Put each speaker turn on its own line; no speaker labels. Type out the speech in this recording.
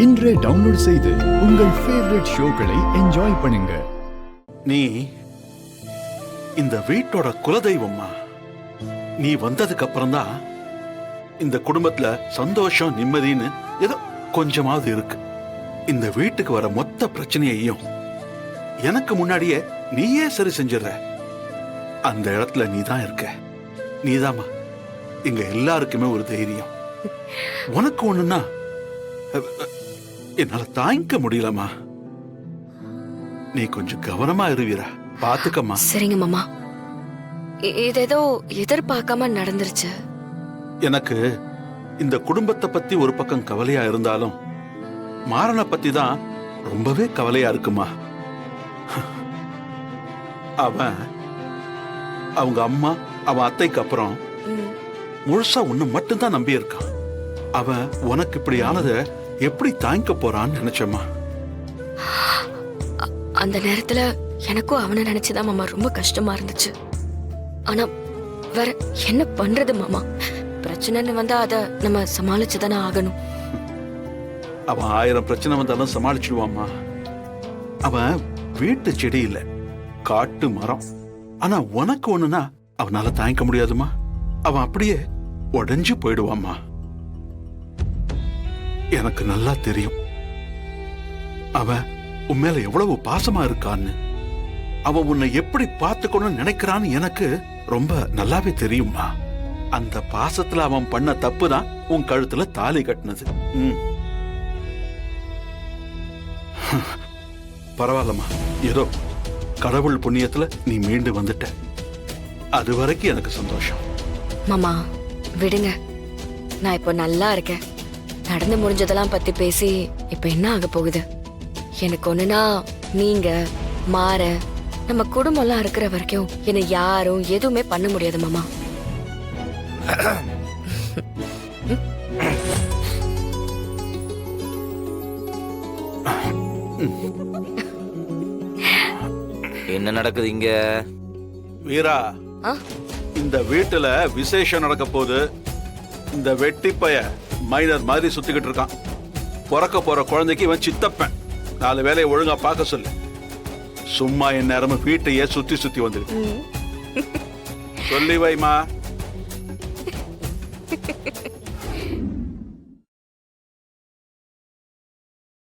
இன்றே டவுன்லோட் செய்து உங்கள் ஃபேவரட் ஷோக்களை என்ஜாய் பண்ணுங்க.
நீ இந்த வீட்டோட குலதெய்வம்மா. நீ வந்ததுக்கு அப்புறம் தான் இந்த குடும்பத்துல சந்தோஷம் நிம்மதின்னு ஏதோ கொஞ்சமாவது இருக்கு. இந்த வீட்டுக்கு வர மொத்த பிரச்சனையையும் எனக்கு முன்னாடியே நீயே சரி செஞ்சிடற. அந்த இடத்துல நீதான் இருக்க. நீதாம்மா எங்க எல்லாருக்குமே ஒரு தைரியம். உனக்கு ஒண்ணுன்னா என்னால தாங்கிக்க முடியலம்மா. நீ கொஞ்சம் கவனமா இருவீரா, பாத்துக்கம்மா.
சரிங்க மாமா. இது ஏதோ எதிர்பார்க்காம நடந்துருச்சு.
எனக்கு இந்த குடும்பத்தை பத்தி ஒரு பக்கம் கவலையா இருந்தாலும் மாறனை பத்தி தான் ரொம்பவே கவலையா இருக்குமா. அவன் அவங்க அம்மா அவன் அத்தைக்கு அப்புறம் முழுசா உன்னை மட்டும்தான் நம்பி இருக்கான். அவன் உனக்கு இப்படி ஆனத எப்படி தாங்கிக்க போறான்னு நினைச்சம்மா.
அந்த நேரத்துல எனக்கும் அவனை நினைச்சுதான் மாமா ரொம்ப கஷ்டமா இருந்துச்சு. ஆனா வேற என்ன பண்றது மாமா? பிரச்சனைன்னு வந்தா அத நம்ம சமாளிச்சுதானே ஆகணும்.
அவன் 1000 பிரச்சனை வந்தாலும் சமாளிச்சிடுவாம்மா. அவன் வீட்டு செடி இல்ல, காட்டு மரம். ஆனா உனக்கு ஒண்ணுனா அவனால தாங்கிக்க முடியாதுமா. அவன் அப்படியே உடைஞ்சு போயிடுவாம்மா. எனக்கு நல்லா தெரியும் அவன் உன் மேல எவ்வளவு பாசமா இருக்கான்னு. அவன் உன்னை எப்படி பார்த்துக்கணும்னு நினைக்கிறான்னு எனக்கு ரொம்ப நல்லாவே தெரியுமா. அந்த பாசத்துல அவன் பண்ண தப்பு தான் உன் கழுத்துல தாலி கட்டினது. பரவாயில்லம்மா, ஏதோ கடவுள் புண்ணியத்துல நீ மீண்டு வந்துட்ட. அது வரைக்கும் எனக்கு சந்தோஷம்.
மாமா விடுங்க, நான் இப்போ நல்லா இருக்கேன். நடந்து முடிஞ்சதெல்லாம் பத்தி பேசி இப்ப என்ன ஆக போகுது? எனக்கு ஒண்ணுனா நீங்க மாற நம்ம குடும்பம் எல்லாம் இருக்கிற வரைக்கும் என்னை யாரும் எதுவுமே பண்ண முடியாது மாமா.
என்ன நடக்குது இங்க?
வீரா, இந்த வீட்டுல விசேஷம் நடக்க போது. இந்த வெட்டி பைய மைனர் மாதிரி சுத்திக்கிட்டு இருக்கான். பிறக்க போற குழந்தைக்கு இவன் சித்தப்பன். 4 வேலையை ஒழுங்கா பார்க்க சொல்லு. சும்மா என் நேரமும் வீட்டையே சுத்தி சுத்தி வந்துருக்கு. சொல்லி வைமா.